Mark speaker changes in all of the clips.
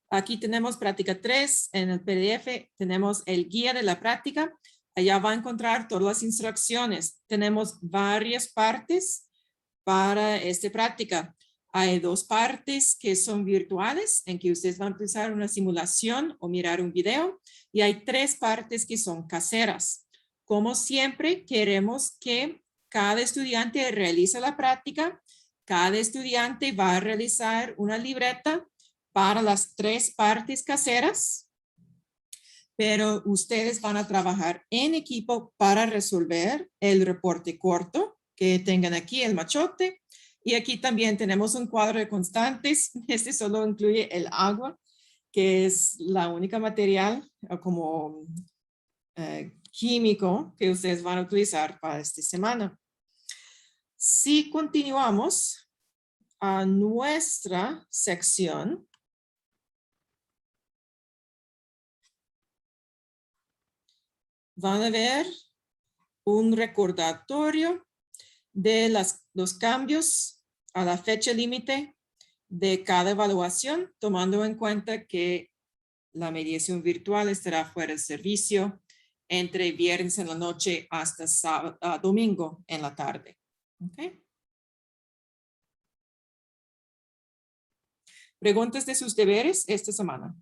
Speaker 1: Aquí tenemos práctica 3. En el PDF tenemos el guía de la práctica. Allá va a encontrar todas las instrucciones. Tenemos varias partes para esta práctica. Hay 2 partes que son virtuales, en que ustedes van a empezar una simulación o mirar un video. Y hay 3 partes que son caseras. Como siempre, queremos que cada estudiante realice la práctica. Cada estudiante va a realizar una libreta para las 3 partes caseras, pero ustedes van a trabajar en equipo para resolver el reporte corto que tengan aquí, el machote. Y aquí también tenemos un cuadro de constantes. Este solo incluye el agua, que es la única material como químico que ustedes van a utilizar para esta semana. Si continuamos a nuestra sección, van a ver un recordatorio de los cambios a la fecha límite de cada evaluación, tomando en cuenta que la mediación virtual estará fuera de servicio entre viernes en la noche hasta domingo en la tarde. ¿Okay? Preguntas de sus deberes esta semana.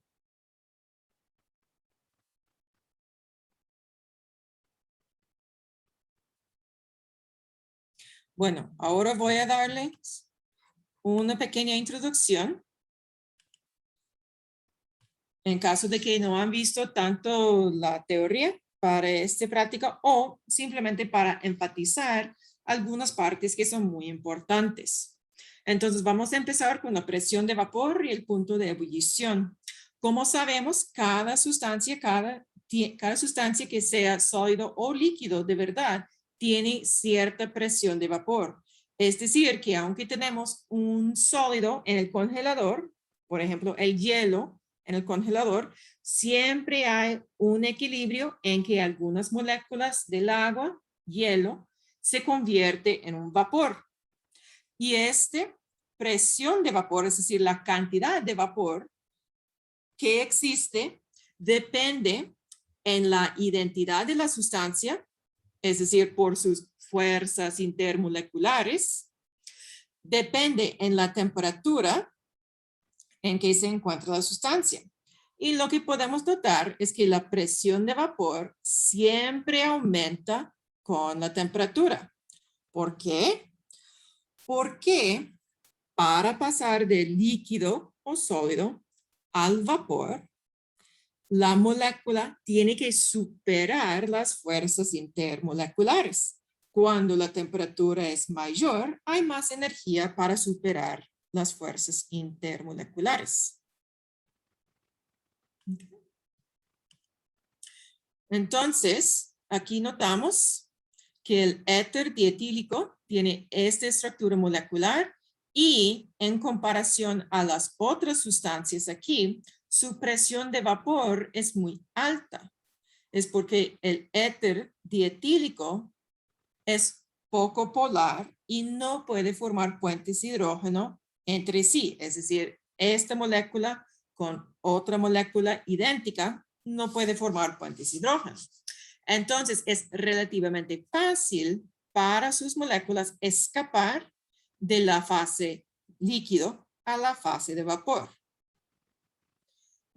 Speaker 1: Bueno, ahora voy a darles una pequeña introducción. En caso de que no han visto tanto la teoría para esta práctica o simplemente para enfatizar algunas partes que son muy importantes. Entonces vamos a empezar con la presión de vapor y el punto de ebullición. Como sabemos, cada sustancia que sea sólido o líquido de verdad tiene cierta presión de vapor. Es decir, que aunque tenemos un sólido en el congelador, por ejemplo, el hielo en el congelador, siempre hay un equilibrio en que algunas moléculas del agua, hielo, se convierte en un vapor. Y esta presión de vapor, es decir, la cantidad de vapor que existe, depende en la identidad de la sustancia, es decir, por sus fuerzas intermoleculares, depende en la temperatura en que se encuentra la sustancia. Y lo que podemos notar es que la presión de vapor siempre aumenta con la temperatura. ¿Por qué? Porque para pasar de líquido o sólido al vapor, la molécula tiene que superar las fuerzas intermoleculares. Cuando la temperatura es mayor, hay más energía para superar las fuerzas intermoleculares. Entonces, aquí notamos que el éter dietílico tiene esta estructura molecular y en comparación a las otras sustancias aquí, su presión de vapor es muy alta. Es porque el éter dietílico es poco polar y no puede formar puentes de hidrógeno entre sí. Es decir, esta molécula con otra molécula idéntica no puede formar puentes de hidrógeno. Entonces, es relativamente fácil para sus moléculas escapar de la fase líquido a la fase de vapor.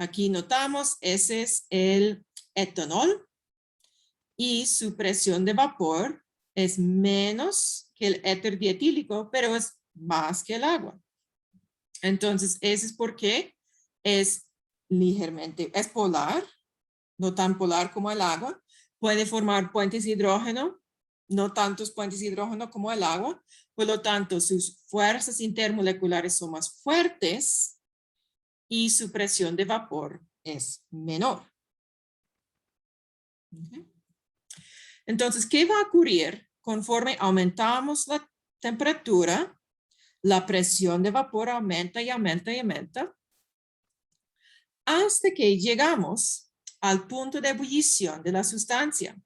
Speaker 1: Aquí notamos, ese es el etanol y su presión de vapor es menos que el éter dietílico, pero es más que el agua. Entonces, ese es porque es ligeramente, es polar, no tan polar como el agua. Puede formar puentes de hidrógeno, no tantos puentes de hidrógeno como el agua. Por lo tanto, sus fuerzas intermoleculares son más fuertes y su presión de vapor es menor. Entonces, ¿qué va a ocurrir conforme aumentamos la temperatura? La presión de vapor aumenta y aumenta y aumenta hasta que llegamos al punto de ebullición de la sustancia.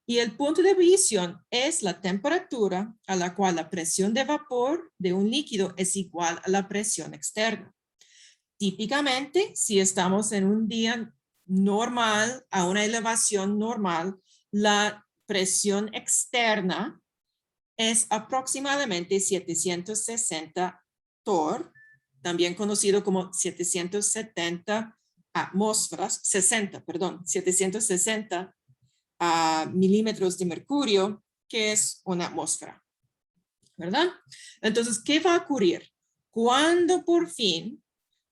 Speaker 1: Y el punto de ebullición es la temperatura a la cual la presión de vapor de un líquido es igual a la presión externa. Típicamente, si estamos en un día normal, a una elevación normal, la presión externa es aproximadamente 760 torr, también conocido como 770 atmósferas, 760 milímetros de mercurio, que es una atmósfera, ¿verdad? Entonces, ¿qué va a ocurrir? Cuando por fin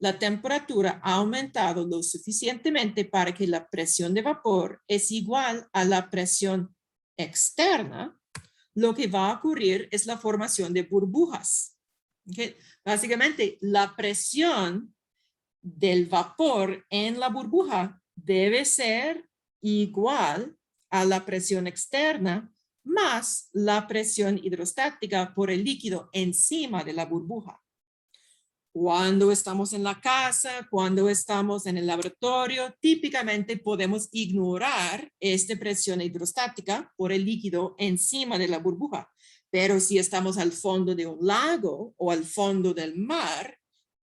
Speaker 1: la temperatura ha aumentado lo suficientemente para que la presión de vapor es igual a la presión externa, lo que va a ocurrir es la formación de burbujas. ¿Okay? Básicamente, la presión del vapor en la burbuja debe ser igual a la presión externa más la presión hidrostática por el líquido encima de la burbuja. Cuando estamos en la casa, cuando estamos en el laboratorio, típicamente podemos ignorar esta presión hidrostática por el líquido encima de la burbuja. Pero si estamos al fondo de un lago o al fondo del mar,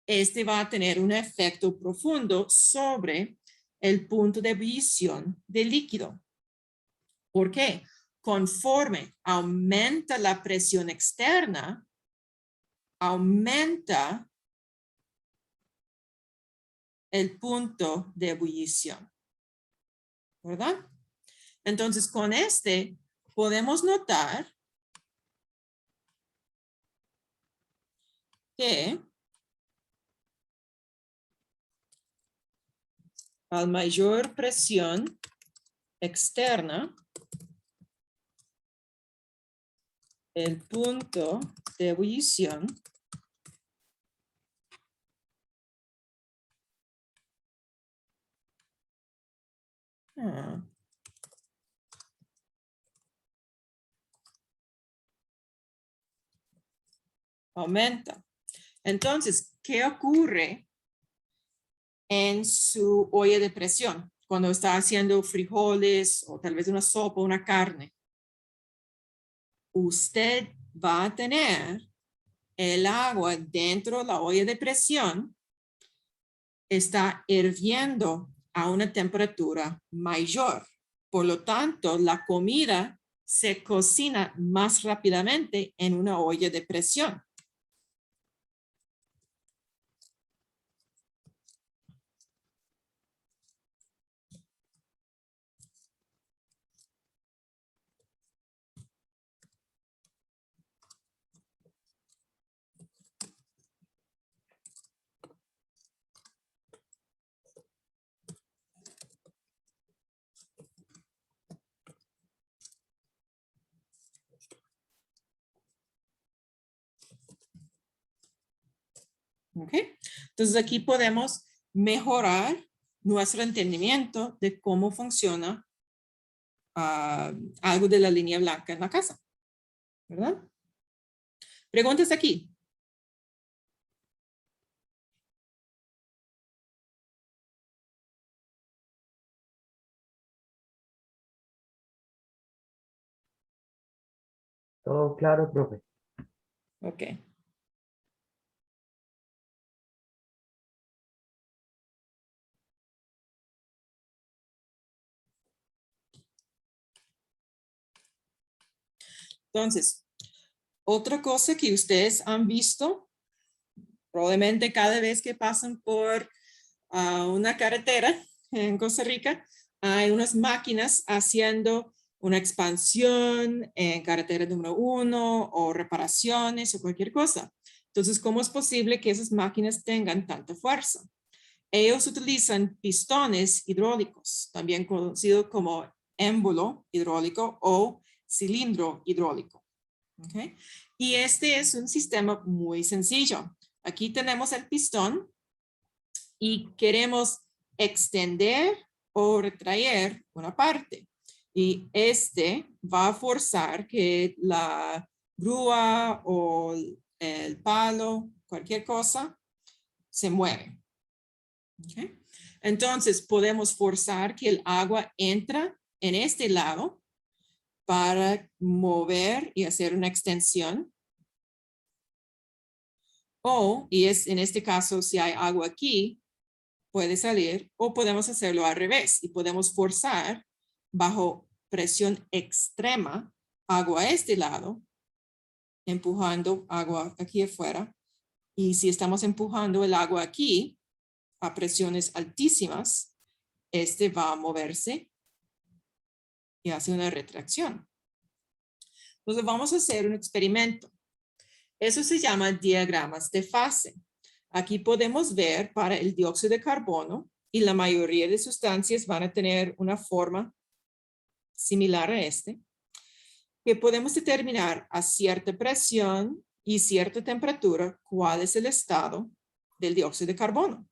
Speaker 1: este va a tener un efecto profundo sobre el punto de ebullición del líquido. ¿Por qué? Conforme aumenta la presión externa, aumenta el punto de ebullición, ¿verdad? Entonces, con este podemos notar que a mayor presión externa, el punto de ebullición aumenta. Entonces, ¿qué ocurre en su olla de presión cuando está haciendo frijoles o tal vez una sopa, una carne? Usted va a tener el agua dentro de la olla de presión, está hirviendo a una temperatura mayor. Por lo tanto, la comida se cocina más rápidamente en una olla de presión. ¿Okay? Entonces aquí podemos mejorar nuestro entendimiento de cómo funciona algo de la línea blanca en la casa, ¿verdad? Preguntas aquí.
Speaker 2: Todo claro, profe.
Speaker 1: Ok. Entonces, otra cosa que ustedes han visto, probablemente cada vez que pasan por una carretera en Costa Rica, hay unas máquinas haciendo una expansión en carretera número 1 o reparaciones o cualquier cosa. Entonces, ¿cómo es posible que esas máquinas tengan tanta fuerza? Ellos utilizan pistones hidráulicos, también conocido como émbolo hidráulico o cilindro hidráulico. ¿Okay? Y este es un sistema muy sencillo. Aquí tenemos el pistón y queremos extender o retraer una parte. Y este va a forzar que la grúa o el palo, cualquier cosa, se mueve. ¿Okay? Entonces podemos forzar que el agua entra en este lado para mover y hacer una extensión. y es en este caso, si hay agua aquí, puede salir, o podemos hacerlo al revés y podemos forzar bajo presión extrema agua a este lado, empujando agua aquí afuera. Y si estamos empujando el agua aquí a presiones altísimas, este va a moverse y hace una retracción. Entonces vamos a hacer un experimento. Eso se llama diagramas de fase. Aquí podemos ver para el dióxido de carbono y la mayoría de sustancias van a tener una forma similar a este, que podemos determinar a cierta presión y cierta temperatura cuál es el estado del dióxido de carbono.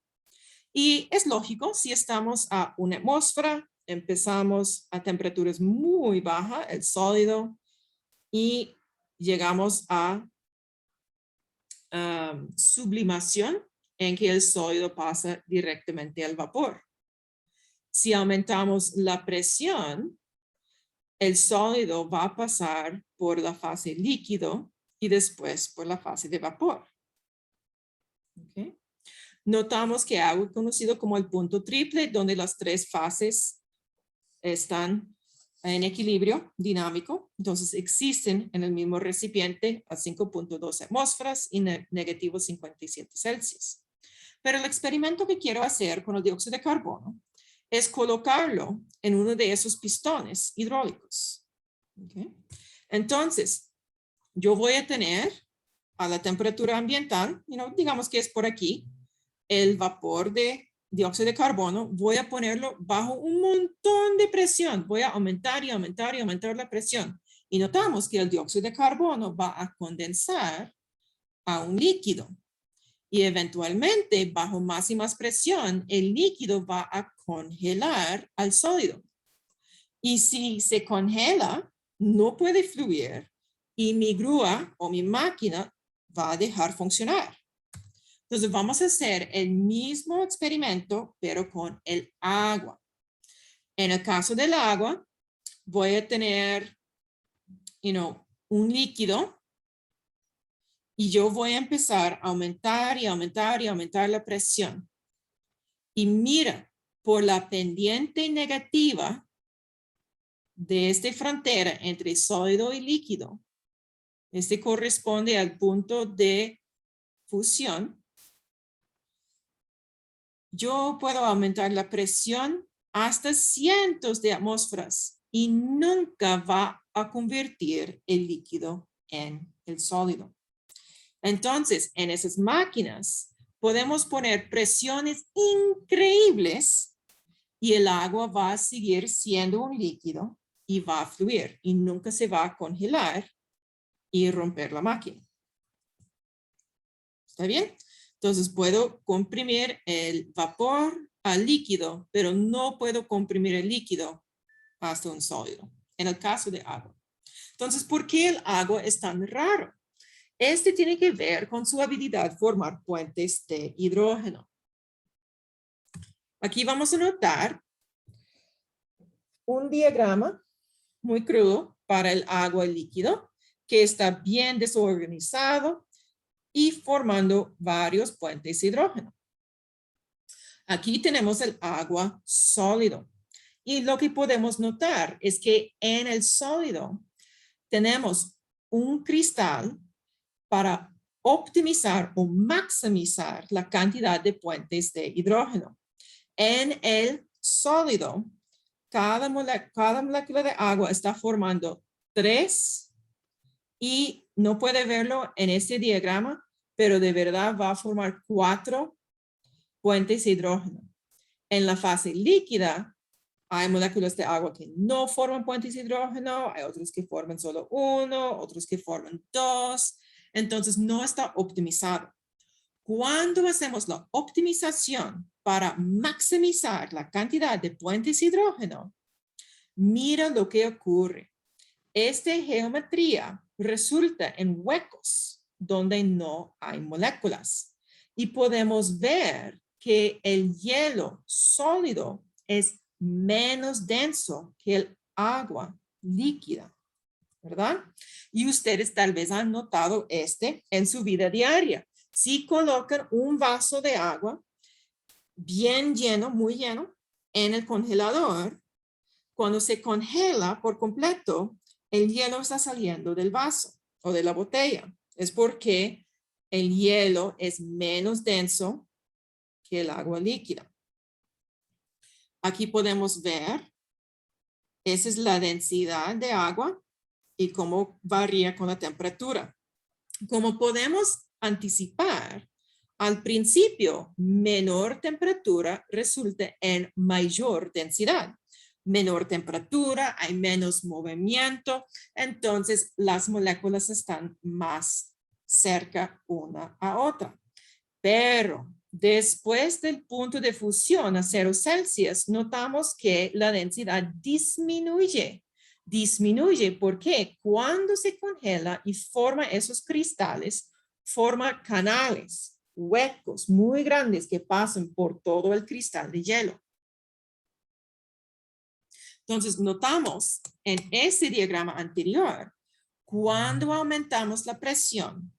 Speaker 1: Y es lógico, si estamos a una atmósfera, empezamos a temperaturas muy bajas, el sólido, y llegamos a sublimación, en que el sólido pasa directamente al vapor. Si aumentamos la presión, el sólido va a pasar por la fase líquido y después por la fase de vapor. ¿Okay? Notamos que hay algo conocido como el punto triple, donde las tres fases están en equilibrio dinámico. Entonces existen en el mismo recipiente a 5.2 atmósferas y negativo 57 Celsius. Pero el experimento que quiero hacer con el dióxido de carbono es colocarlo en uno de esos pistones hidráulicos. ¿Okay? Entonces, yo voy a tener a la temperatura ambiental, digamos que es por aquí, el vapor de dióxido de carbono, voy a ponerlo bajo un montón de presión. Voy a aumentar y aumentar y aumentar la presión. Y notamos que el dióxido de carbono va a condensar a un líquido. Y eventualmente, bajo más y más presión, el líquido va a congelar al sólido. Y si se congela, no puede fluir y mi grúa o mi máquina va a dejar funcionar. Entonces vamos a hacer el mismo experimento, pero con el agua. En el caso del agua, voy a tener, un líquido y yo voy a empezar a aumentar y aumentar y aumentar la presión. Y mira, por la pendiente negativa de esta frontera entre sólido y líquido, este corresponde al punto de fusión. Yo puedo aumentar la presión hasta cientos de atmósferas y nunca va a convertir el líquido en el sólido. Entonces, en esas máquinas podemos poner presiones increíbles y el agua va a seguir siendo un líquido y va a fluir y nunca se va a congelar y romper la máquina. ¿Está bien? Entonces puedo comprimir el vapor al líquido, pero no puedo comprimir el líquido hasta un sólido, en el caso de agua. Entonces, ¿por qué el agua es tan raro? Este tiene que ver con su habilidad de formar puentes de hidrógeno. Aquí vamos a notar un diagrama muy crudo para el agua líquido que está bien desorganizado y formando varios puentes de hidrógeno. Aquí tenemos el agua sólido. Y lo que podemos notar es que en el sólido tenemos un cristal para optimizar o maximizar la cantidad de puentes de hidrógeno. En el sólido, cada molécula de agua está formando 3 y no puede verlo en este diagrama, pero de verdad va a formar 4 puentes de hidrógeno. En la fase líquida, hay moléculas de agua que no forman puentes de hidrógeno, hay otros que forman solo 1, otros que forman 2, entonces no está optimizado. Cuando hacemos la optimización para maximizar la cantidad de puentes de hidrógeno, mira lo que ocurre. Esta geometría resulta en huecos donde no hay moléculas y podemos ver que el hielo sólido es menos denso que el agua líquida, ¿verdad? Y ustedes tal vez han notado en su vida diaria. Si colocan un vaso de agua bien lleno, muy lleno, en el congelador, cuando se congela por completo, el hielo está saliendo del vaso o de la botella. Es porque el hielo es menos denso que el agua líquida. Aquí podemos ver, esa es la densidad de agua y cómo varía con la temperatura. Como podemos anticipar, al principio, menor temperatura resulta en mayor densidad. Menor temperatura, hay menos movimiento, entonces las moléculas están más cerca una a otra. Pero después del punto de fusión a 0 Celsius, notamos que la densidad disminuye. Disminuye porque cuando se congela y forma esos cristales, forma canales, huecos muy grandes que pasan por todo el cristal de hielo. Entonces, notamos en ese diagrama anterior, cuando aumentamos la presión,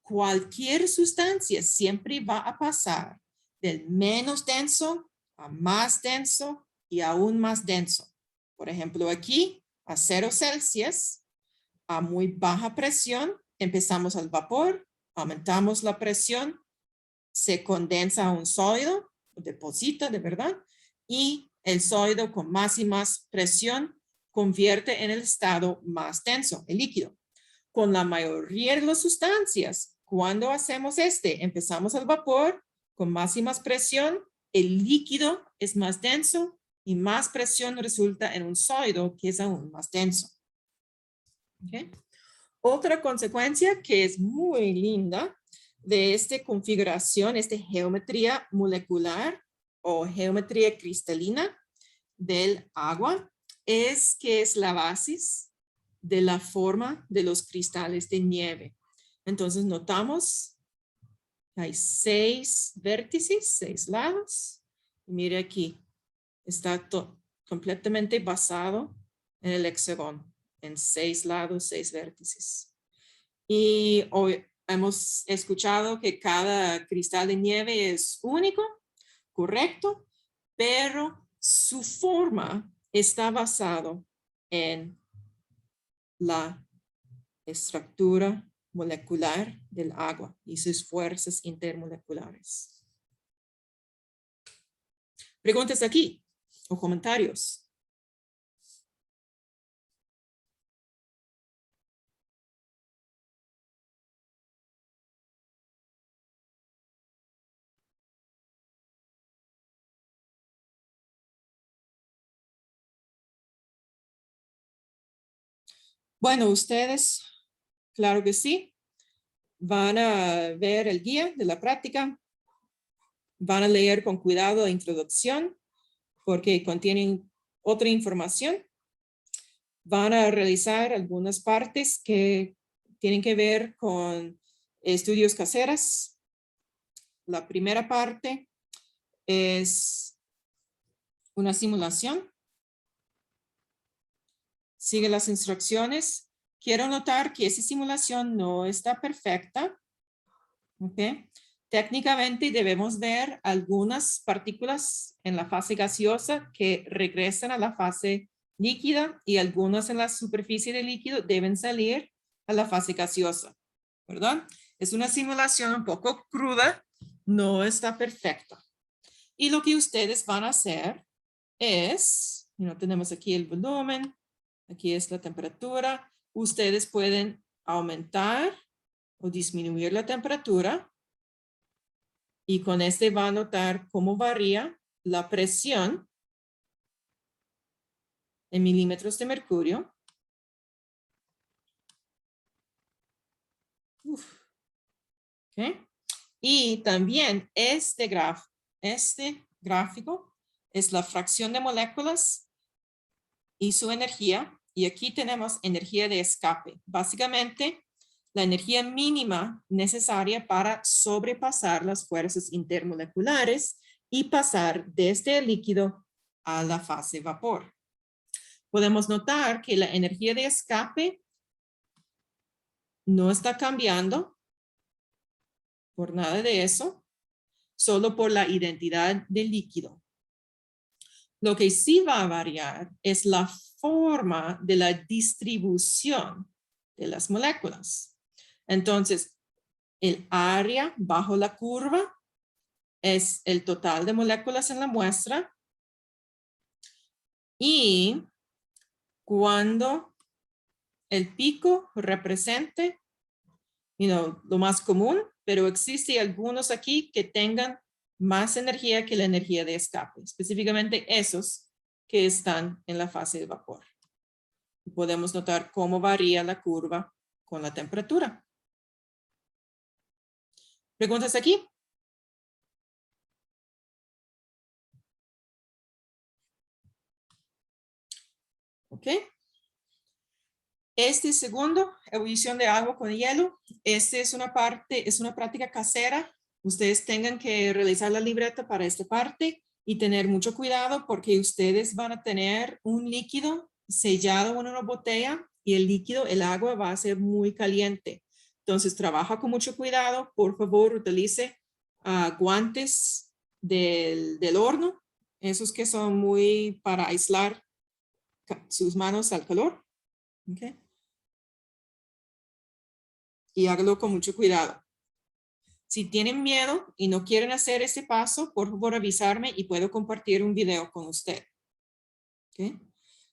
Speaker 1: cualquier sustancia siempre va a pasar del menos denso a más denso y aún más denso. Por ejemplo, aquí a 0 Celsius, a muy baja presión, empezamos al vapor, aumentamos la presión, se condensa a un sólido, deposita de verdad, y el sólido con más y más presión convierte en el estado más denso, el líquido. Con la mayoría de las sustancias, cuando hacemos empezamos al vapor con más y más presión, el líquido es más denso y más presión resulta en un sólido que es aún más denso. ¿Okay? Otra consecuencia que es muy linda de esta configuración, esta geometría molecular o geometría cristalina del agua, es que es la base de la forma de los cristales de nieve. Entonces notamos que hay 6 vértices, 6 lados. Mire aquí, está completamente basado en el hexágono, en 6 lados, 6 vértices. Y hoy hemos escuchado que cada cristal de nieve es único, correcto, pero su forma está basado en la estructura molecular del agua y sus fuerzas intermoleculares. Preguntas aquí o comentarios. Bueno, ustedes, claro que sí, van a ver el guía de la práctica, van a leer con cuidado la introducción porque contienen otra información. Van a realizar algunas partes que tienen que ver con estudios caseras. La primera parte es una simulación. Sigue las instrucciones. Quiero notar que esa simulación no está perfecta. ¿Okay? Técnicamente debemos ver algunas partículas en la fase gaseosa que regresan a la fase líquida y algunas en la superficie del líquido deben salir a la fase gaseosa, ¿verdad? Es una simulación un poco cruda, no está perfecta. Y lo que ustedes van a hacer es, tenemos aquí el volumen, aquí es la temperatura, ustedes pueden aumentar o disminuir la temperatura. Y con va a notar cómo varía la presión en milímetros de mercurio. Okay. Y también este gráfico es la fracción de moléculas y su energía. Y aquí tenemos energía de escape. Básicamente, la energía mínima necesaria para sobrepasar las fuerzas intermoleculares y pasar desde el líquido a la fase vapor. Podemos notar que la energía de escape no está cambiando por nada de eso, solo por la identidad del líquido. Lo que sí va a variar es la forma de la distribución de las moléculas. Entonces, el área bajo la curva es el total de moléculas en la muestra. Y cuando el pico represente, lo más común, pero existe algunos aquí que tengan más energía que la energía de escape, específicamente esos que están en la fase de vapor. Podemos notar cómo varía la curva con la temperatura. ¿Preguntas aquí? Ok. Este segundo, ebullición de agua con hielo, este es una práctica casera. Ustedes tengan que realizar la libreta para esta parte y tener mucho cuidado porque ustedes van a tener un líquido sellado en una botella y el líquido, el agua va a ser muy caliente. Entonces trabaja con mucho cuidado. Por favor, utilice guantes del horno, esos que son muy para aislar sus manos al calor. Okay. Y hágalo con mucho cuidado. Si tienen miedo y no quieren hacer ese paso, por favor avisarme y puedo compartir un video con usted. ¿Okay?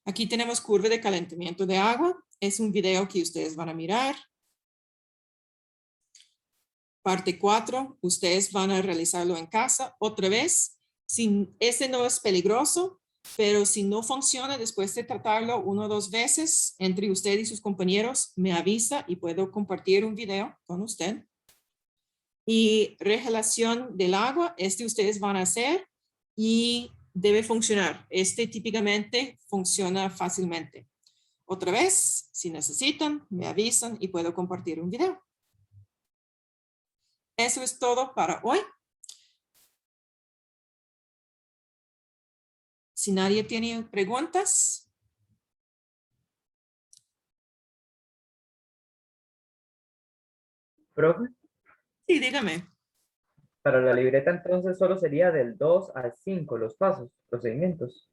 Speaker 1: Aquí tenemos curva de calentamiento de agua. Es un video que ustedes van a mirar. Parte 4, ustedes van a realizarlo en casa. Otra vez, este no es peligroso, pero si no funciona después de tratarlo 1 o 2 veces entre usted y sus compañeros, me avisa y puedo compartir un video con usted. Y regelación del agua, ustedes van a hacer y debe funcionar. Típicamente funciona fácilmente. Otra vez, si necesitan, me avisan y puedo compartir un video. Eso es todo para hoy. Si nadie tiene preguntas.
Speaker 2: Profe,
Speaker 1: Sí, dígame.
Speaker 2: para la libreta entonces solo sería del 2 al 5 los pasos, procedimientos.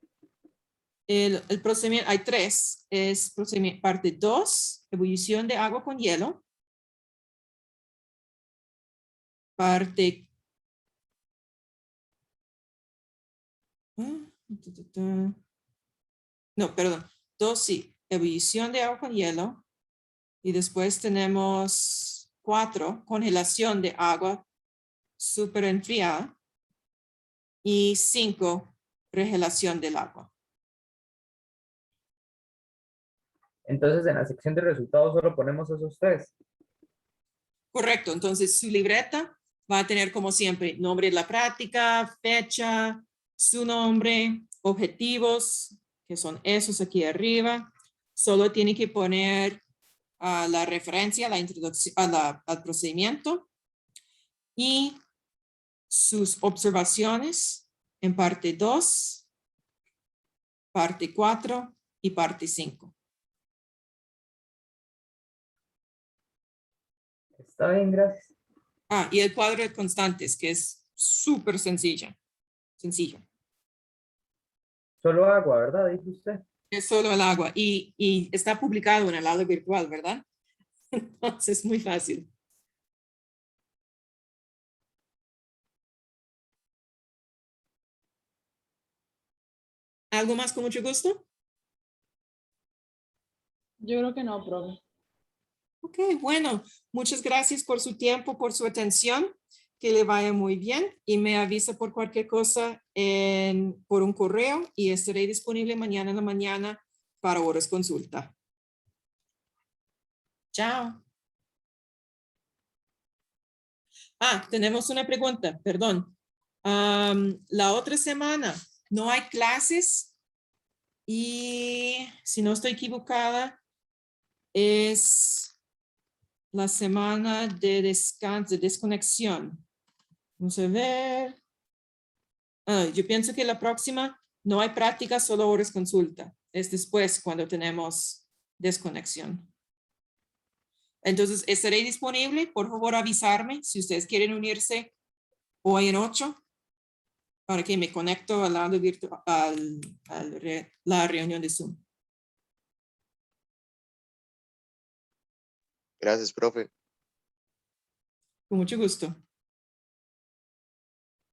Speaker 1: El procedimiento, hay 3. Es procedimiento parte 2, ebullición de agua con hielo. Parte no, perdón. 2, sí. Ebullición de agua con hielo. Y después tenemos 4, congelación de agua súper enfriada. Y 5, regelación del agua.
Speaker 2: Entonces en la sección de resultados solo ponemos esos 3.
Speaker 1: Correcto. Entonces su libreta va a tener como siempre nombre de la práctica, fecha, su nombre, objetivos, que son esos aquí arriba. Solo tiene que poner la referencia, la introducción al procedimiento y sus observaciones en parte 2, parte 4 y parte 5.
Speaker 2: Está bien, gracias.
Speaker 1: Y el cuadro de constantes, que es súper sencillo.
Speaker 2: Solo agua, ¿verdad? Dice usted.
Speaker 1: Es solo el agua y está publicado en el aula virtual, ¿verdad? Entonces es muy fácil. ¿Algo más con mucho gusto?
Speaker 3: Yo creo que no, profe.
Speaker 1: Ok, bueno, muchas gracias por su tiempo, por su atención. Que le vaya muy bien y me avisa por cualquier cosa por un correo y estaré disponible mañana en la mañana para horas consulta. Chao. Tenemos una pregunta, perdón. La otra semana no hay clases y si no estoy equivocada es la semana de descanso, de desconexión. Vamos a ver. Yo pienso que la próxima no hay práctica, solo horas consulta. Es después cuando tenemos desconexión. Entonces, estaré disponible. Por favor, avisarme si ustedes quieren unirse hoy en 8 para que me conecto al lado virtual, la reunión de Zoom.
Speaker 4: Gracias, profe.
Speaker 1: Con mucho gusto.